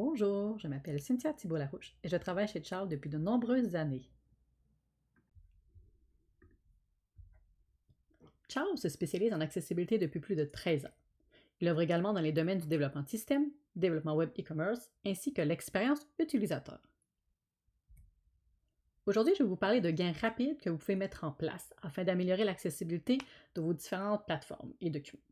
Bonjour, je m'appelle Cynthia Thibault-Larouche et je travaille chez Charles depuis de nombreuses années. Charles se spécialise en accessibilité depuis plus de 13 ans. Il œuvre également dans les domaines du développement de système, développement web e-commerce, ainsi que l'expérience utilisateur. Aujourd'hui, je vais vous parler de gains rapides que vous pouvez mettre en place afin d'améliorer l'accessibilité de vos différentes plateformes et documents.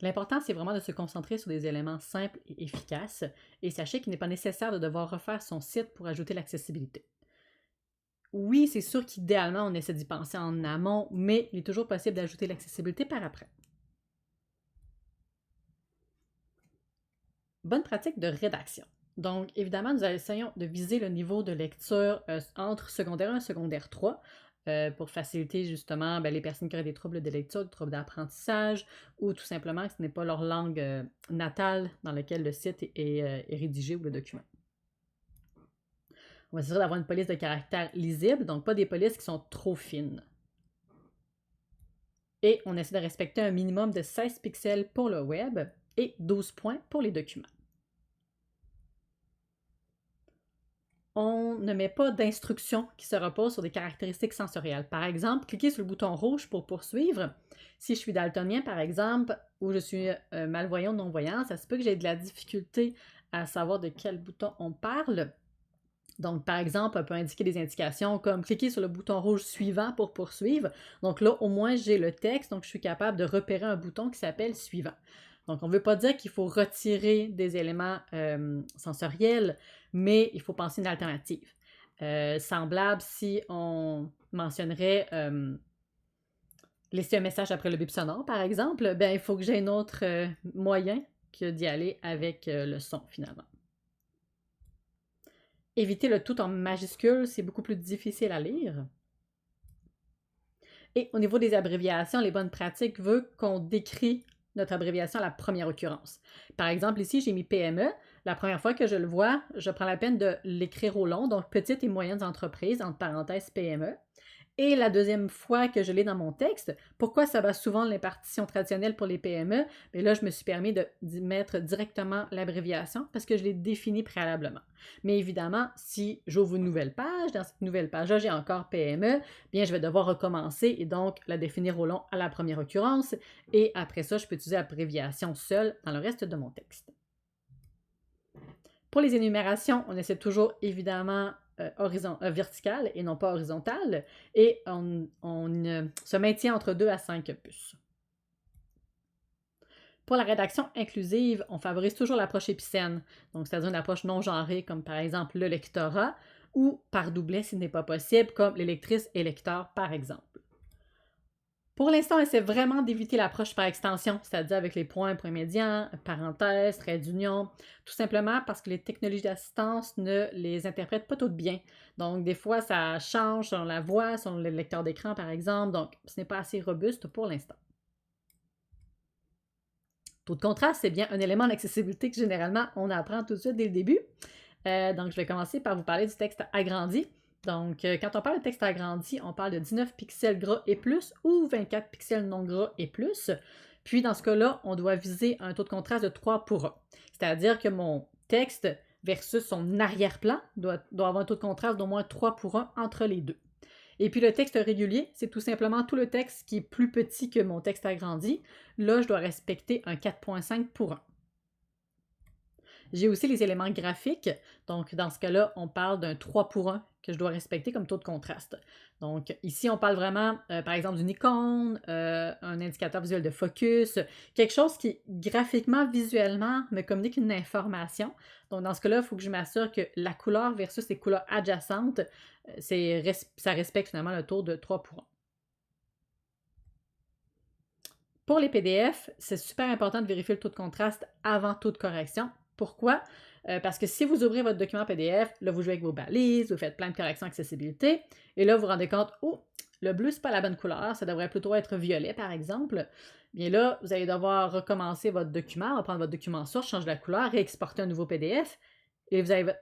L'important, c'est vraiment de se concentrer sur des éléments simples et efficaces, et sachez qu'il n'est pas nécessaire de devoir refaire son site pour ajouter l'accessibilité. Oui, c'est sûr qu'idéalement, on essaie d'y penser en amont, mais il est toujours possible d'ajouter l'accessibilité par après. Bonne pratique de rédaction. Donc, évidemment, nous essayons de viser le niveau de lecture entre secondaire 1 et secondaire 3 pour faciliter justement les personnes qui auraient des troubles de lecture, des troubles d'apprentissage ou tout simplement que ce n'est pas leur langue natale dans laquelle le site est rédigé ou le document. On va essayer d'avoir une police de caractère lisible, donc pas des polices qui sont trop fines. Et on essaie de respecter un minimum de 16 pixels pour le web et 12 points pour les documents. On ne met pas d'instructions qui se reposent sur des caractéristiques sensorielles. Par exemple, cliquez sur le bouton rouge pour poursuivre. Si je suis daltonien, par exemple, ou je suis malvoyant ou non-voyant, ça se peut que j'ai de la difficulté à savoir de quel bouton on parle. Donc, par exemple, on peut indiquer des indications comme cliquer sur le bouton rouge suivant pour poursuivre. Donc là, au moins, j'ai le texte, donc je suis capable de repérer un bouton qui s'appelle suivant. Donc, on ne veut pas dire qu'il faut retirer des éléments sensoriels, mais il faut penser une alternative. Semblable si on mentionnerait laisser un message après le bip sonore, par exemple, il faut que j'ai un autre moyen que d'y aller avec le son, finalement. Éviter le tout en majuscule, c'est beaucoup plus difficile à lire. Et au niveau des abréviations, les bonnes pratiques veulent qu'on décrit notre abréviation à la première occurrence. Par exemple, ici, j'ai mis PME. La première fois que je le vois, je prends la peine de l'écrire au long, donc petites et moyennes entreprises, entre parenthèses PME. Et la deuxième fois que je l'ai dans mon texte, pourquoi ça va souvent les partitions traditionnelles pour les PME? Mais là, je me suis permis de mettre directement l'abréviation parce que je l'ai définie préalablement. Mais évidemment, si j'ouvre une nouvelle page, dans cette nouvelle page-là, j'ai encore PME, bien, je vais devoir recommencer et donc la définir au long à la première occurrence. Et après ça, je peux utiliser l'abréviation seule dans le reste de mon texte. Pour les énumérations, on essaie toujours évidemment verticale et non pas horizontale, et on se maintient entre 2 à 5 puces. Pour la rédaction inclusive, on favorise toujours l'approche épicène, donc c'est-à-dire une approche non genrée comme par exemple le lectorat, ou par doublet s'il n'est pas possible, comme les lectrices et lecteurs par exemple. Pour l'instant, on essaie vraiment d'éviter l'approche par extension, c'est-à-dire avec les points médians, parenthèses, traits d'union, tout simplement parce que les technologies d'assistance ne les interprètent pas toutes bien. Donc, des fois, ça change selon la voix, selon le lecteur d'écran, par exemple, donc ce n'est pas assez robuste pour l'instant. Taux de contraste, c'est bien un élément d'accessibilité que généralement, on apprend tout de suite dès le début. Donc, je vais commencer par vous parler du texte agrandi. Donc, quand on parle de texte agrandi, on parle de 19 pixels gras et plus ou 24 pixels non gras et plus. Puis, dans ce cas-là, on doit viser un taux de contraste de 3 pour 1. C'est-à-dire que mon texte versus son arrière-plan doit avoir un taux de contraste d'au moins 3 pour 1 entre les deux. Et puis, le texte régulier, c'est tout simplement tout le texte qui est plus petit que mon texte agrandi. Là, je dois respecter un 4,5 pour 1. J'ai aussi les éléments graphiques. Donc, dans ce cas-là, on parle d'un 3 pour 1 que je dois respecter comme taux de contraste. Donc, ici, on parle vraiment, par exemple, d'une icône, un indicateur visuel de focus, quelque chose qui, graphiquement, visuellement, me communique une information. Donc, dans ce cas-là, il faut que je m'assure que la couleur versus les couleurs adjacentes, ça respecte finalement le taux de 3 pour 1. Pour les PDF, c'est super important de vérifier le taux de contraste avant toute correction. Pourquoi? Parce que si vous ouvrez votre document PDF, là, vous jouez avec vos balises, vous faites plein de corrections accessibilité, et là, vous vous rendez compte, oh, le bleu, c'est pas la bonne couleur, ça devrait plutôt être violet, par exemple. Bien là, vous allez devoir recommencer votre document, on va prendre votre document source, changer la couleur, réexporter un nouveau PDF, et vous allez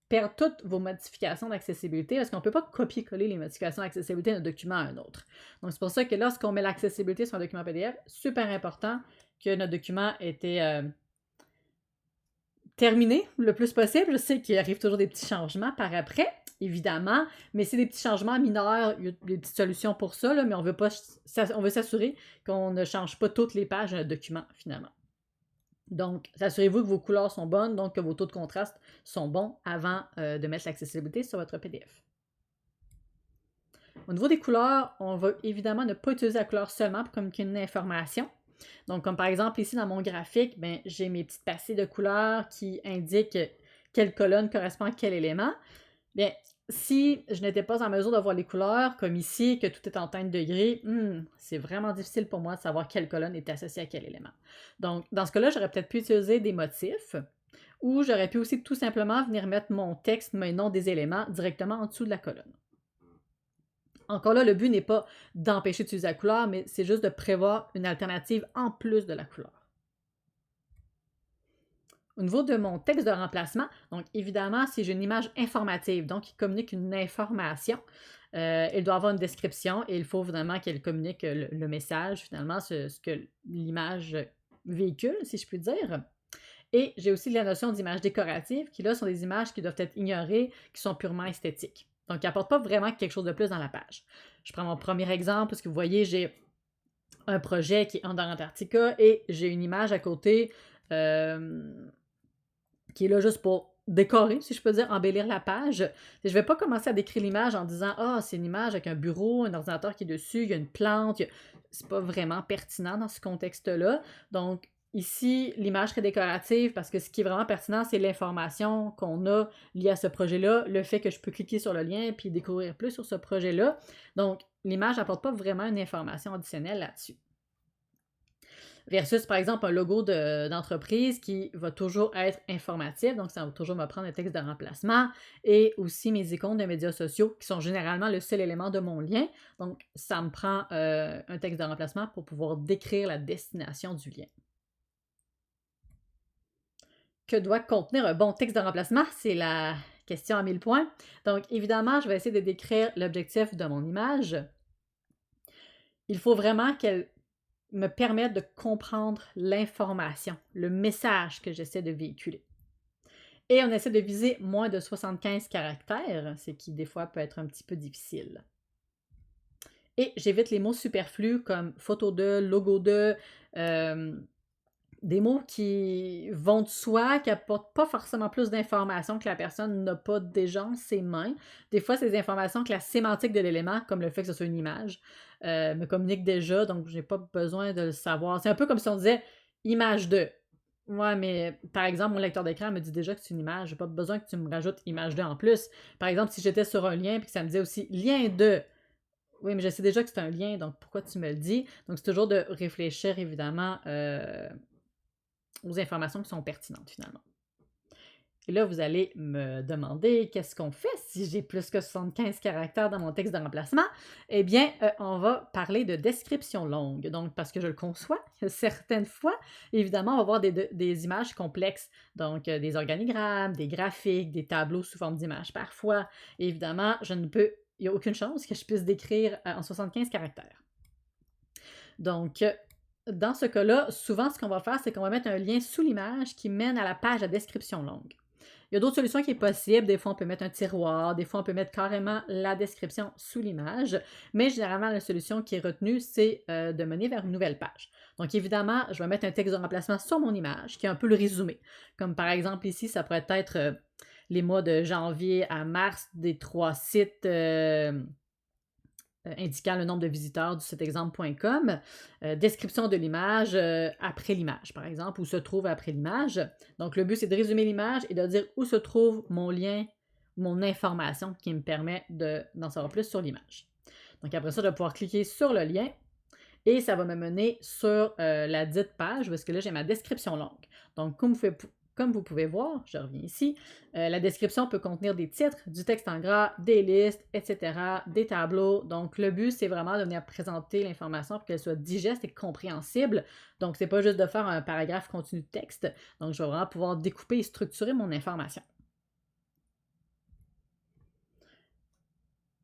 perdre toutes vos modifications d'accessibilité parce qu'on ne peut pas copier-coller les modifications d'accessibilité d'un document à un autre. Donc, c'est pour ça que lorsqu'on met l'accessibilité sur un document PDF, super important que notre document était terminé le plus possible. Je sais qu'il arrive toujours des petits changements par après, évidemment, mais c'est des petits changements mineurs. Il y a des petites solutions pour ça, là, mais on veut s'assurer qu'on ne change pas toutes les pages d'un document, finalement. Donc, assurez-vous que vos couleurs sont bonnes, donc que vos taux de contraste sont bons avant de mettre l'accessibilité sur votre PDF. Au niveau des couleurs, on va évidemment ne pas utiliser la couleur seulement pour communiquer une information. Donc, comme par exemple ici dans mon graphique, ben, j'ai mes petites pastilles de couleurs qui indiquent quelle colonne correspond à quel élément. Bien, si je n'étais pas en mesure de voir les couleurs, comme ici, que tout est en teinte de gris, c'est vraiment difficile pour moi de savoir quelle colonne est associée à quel élément. Donc, dans ce cas-là, j'aurais peut-être pu utiliser des motifs, ou j'aurais pu aussi tout simplement venir mettre mon texte, mais non des éléments, directement en dessous de la colonne. Encore là, le but n'est pas d'empêcher d'utiliser la couleur, mais c'est juste de prévoir une alternative en plus de la couleur. Au niveau de mon texte de remplacement, donc évidemment, si j'ai une image informative, donc qui communique une information, elle doit avoir une description et il faut vraiment qu'elle communique le message, finalement, ce que l'image véhicule, si je puis dire. Et j'ai aussi la notion d'image décorative, qui là sont des images qui doivent être ignorées, qui sont purement esthétiques. Donc, qui n'apportent pas vraiment quelque chose de plus dans la page. Je prends mon premier exemple, parce que vous voyez, j'ai un projet qui est Under Antarctica et j'ai une image à côté qui est là juste pour décorer, si je peux dire, embellir la page. Je ne vais pas commencer à décrire l'image en disant « Ah, c'est une image avec un bureau, un ordinateur qui est dessus, il y a une plante. » C'est pas vraiment pertinent dans ce contexte-là. Donc, ici, l'image serait décorative parce que ce qui est vraiment pertinent, c'est l'information qu'on a liée à ce projet-là, le fait que je peux cliquer sur le lien puis découvrir plus sur ce projet-là. Donc, l'image n'apporte pas vraiment une information additionnelle là-dessus. Versus, par exemple, un logo d'entreprise qui va toujours être informatif, donc ça va toujours me prendre un texte de remplacement, et aussi mes icônes de médias sociaux, qui sont généralement le seul élément de mon lien. Donc, ça me prend un texte de remplacement pour pouvoir décrire la destination du lien. Que doit contenir un bon texte de remplacement? C'est la question à 1000 points. Donc, évidemment, je vais essayer de décrire l'objectif de mon image. Il faut vraiment qu'elle me permettre de comprendre l'information, le message que j'essaie de véhiculer. Et on essaie de viser moins de 75 caractères, ce qui des fois peut être un petit peu difficile. Et j'évite les mots superflus comme photo de, logo de, des mots qui vont de soi, qui n'apportent pas forcément plus d'informations que la personne n'a pas déjà en ses mains. Des fois, c'est des informations que la sémantique de l'élément, comme le fait que ce soit une image, me communique déjà, donc je n'ai pas besoin de le savoir. C'est un peu comme si on disait image de. Ouais, mais par exemple, mon lecteur d'écran me dit déjà que c'est une image. Je n'ai pas besoin que tu me rajoutes image de en plus. Par exemple, si j'étais sur un lien et que ça me disait aussi lien de. Oui, mais je sais déjà que c'est un lien, donc pourquoi tu me le dis? Donc, c'est toujours de réfléchir, évidemment, aux informations qui sont pertinentes, finalement. Et là, vous allez me demander qu'est-ce qu'on fait si j'ai plus que 75 caractères dans mon texte de remplacement? Eh bien, on va parler de description longue. Donc, parce que je le conçois, certaines fois, évidemment, on va voir des images complexes. Donc, des organigrammes, des graphiques, des tableaux sous forme d'images parfois. Et évidemment, il n'y a aucune chance que je puisse décrire en 75 caractères. Donc, dans ce cas-là, souvent, ce qu'on va faire, c'est qu'on va mettre un lien sous l'image qui mène à la page à description longue. Il y a d'autres solutions qui sont possibles. Des fois, on peut mettre un tiroir. Des fois, on peut mettre carrément la description sous l'image. Mais généralement, la solution qui est retenue, c'est de mener vers une nouvelle page. Donc, évidemment, je vais mettre un texte de remplacement sur mon image qui est un peu le résumé. Comme par exemple ici, ça pourrait être les mois de janvier à mars des 3 sites indiquant le nombre de visiteurs du site exemple.com, description de l'image après l'image, par exemple, où se trouve après l'image. Donc, le but, c'est de résumer l'image et de dire où se trouve mon lien, mon information qui me permet d'en savoir plus sur l'image. Donc, après ça, je vais pouvoir cliquer sur le lien et ça va me mener sur la dite page parce que là, j'ai ma description longue. Donc, comme vous pouvez voir, je reviens ici, la description peut contenir des titres, du texte en gras, des listes, etc., des tableaux. Donc, le but, c'est vraiment de venir présenter l'information pour qu'elle soit digeste et compréhensible. Donc, c'est pas juste de faire un paragraphe continu de texte. Donc, je vais vraiment pouvoir découper et structurer mon information.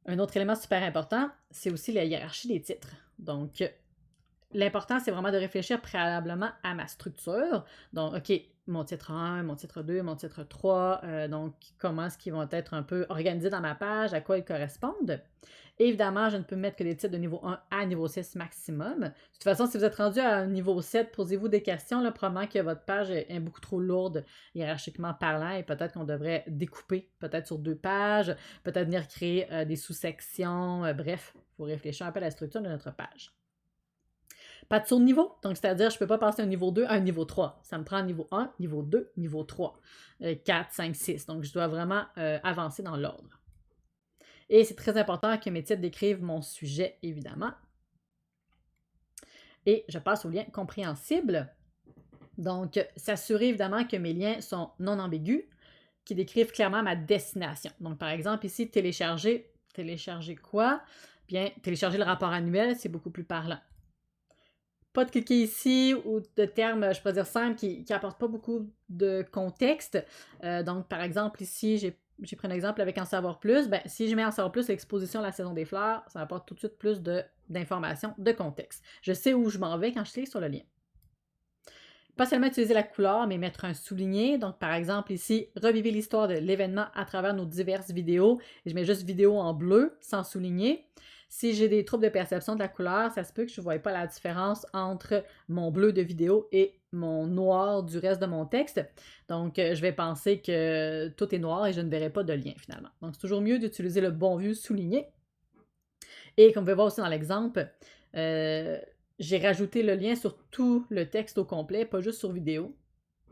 Un autre élément super important, c'est aussi la hiérarchie des titres. Donc, l'important, c'est vraiment de réfléchir préalablement à ma structure. Donc, OK, mon titre 1, mon titre 2, mon titre 3, donc comment est-ce qu'ils vont être un peu organisés dans ma page, à quoi ils correspondent. Évidemment, je ne peux mettre que des titres de niveau 1 à niveau 6 maximum. De toute façon, si vous êtes rendu à un niveau 7, posez-vous des questions, là, probablement que votre page est beaucoup trop lourde hiérarchiquement parlant et peut-être qu'on devrait découper peut-être sur 2 pages, peut-être venir créer des sous-sections, bref, il faut réfléchir un peu à la structure de notre page. Pas de saut de niveau, donc c'est-à-dire je ne peux pas passer un niveau 2 à un niveau 3. Ça me prend un niveau 1, niveau 2, niveau 3, 4, 5, 6. Donc je dois vraiment avancer dans l'ordre. Et c'est très important que mes titres décrivent mon sujet, évidemment. Et je passe au lien compréhensible. Donc, s'assurer évidemment que mes liens sont non ambigus, qui décrivent clairement ma destination. Donc, par exemple, ici, télécharger. Télécharger quoi? Bien, télécharger le rapport annuel, c'est beaucoup plus parlant. Pas de cliquer ici ou de termes, je pourrais dire simples, qui n'apportent pas beaucoup de contexte. Donc, par exemple, ici, j'ai pris un exemple avec En savoir plus. Ben, si je mets En savoir plus, l'exposition à la saison des fleurs, ça apporte tout de suite plus d'informations, de contexte. Je sais où je m'en vais quand je clique sur le lien. Pas seulement utiliser la couleur, mais mettre un souligné. Donc, par exemple, ici, revivez l'histoire de l'événement à travers nos diverses vidéos. Et je mets juste vidéo en bleu, sans souligner. Si j'ai des troubles de perception de la couleur, ça se peut que je ne voie pas la différence entre mon bleu de vidéo et mon noir du reste de mon texte. Donc, je vais penser que tout est noir et je ne verrai pas de lien finalement. Donc, c'est toujours mieux d'utiliser le bon vieux souligné. Et comme vous pouvez voir aussi dans l'exemple, j'ai rajouté le lien sur tout le texte au complet, pas juste sur vidéo,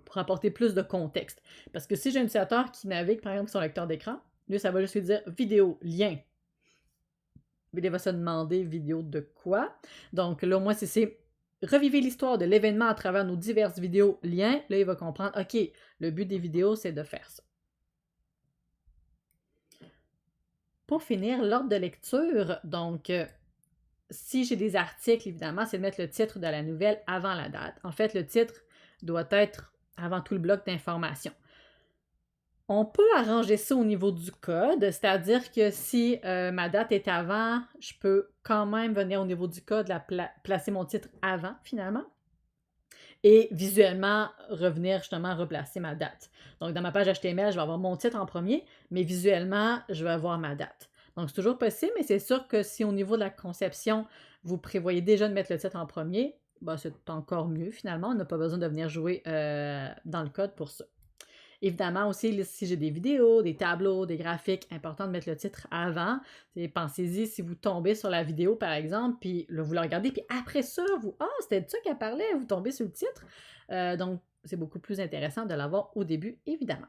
pour apporter plus de contexte. Parce que si j'ai un utilisateur qui navigue, par exemple, sur son lecteur d'écran, lui, ça va juste lui dire vidéo, lien. Il va se demander vidéo de quoi. Donc là, au moins, si c'est revivez l'histoire de l'événement à travers nos diverses vidéos, liens, là, il va comprendre, OK, le but des vidéos, c'est de faire ça. Pour finir, l'ordre de lecture, donc, si j'ai des articles, évidemment, c'est de mettre le titre de la nouvelle avant la date. En fait, le titre doit être avant tout le bloc d'informations. On peut arranger ça au niveau du code, c'est-à-dire que si ma date est avant, je peux quand même venir au niveau du code, placer mon titre avant, finalement, et visuellement revenir justement replacer ma date. Donc, dans ma page HTML, je vais avoir mon titre en premier, mais visuellement, je vais avoir ma date. Donc, c'est toujours possible, mais c'est sûr que si au niveau de la conception, vous prévoyez déjà de mettre le titre en premier, ben, c'est encore mieux finalement. On n'a pas besoin de venir jouer dans le code pour ça. Évidemment aussi, si j'ai des vidéos, des tableaux, des graphiques, important de mettre le titre avant. Pensez-y si vous tombez sur la vidéo, par exemple, puis là, vous la regardez, puis après ça, c'était de ça qu'elle parlait, vous tombez sur le titre. Donc, c'est beaucoup plus intéressant de l'avoir au début, évidemment.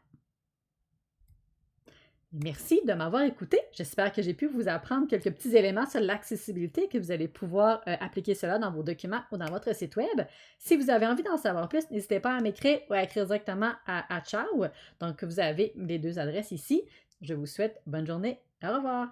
Merci de m'avoir écouté. J'espère que j'ai pu vous apprendre quelques petits éléments sur l'accessibilité et que vous allez pouvoir appliquer cela dans vos documents ou dans votre site web. Si vous avez envie d'en savoir plus, n'hésitez pas à m'écrire ou à écrire directement à Ciao. Donc, vous avez les 2 adresses ici. Je vous souhaite bonne journée. Au revoir.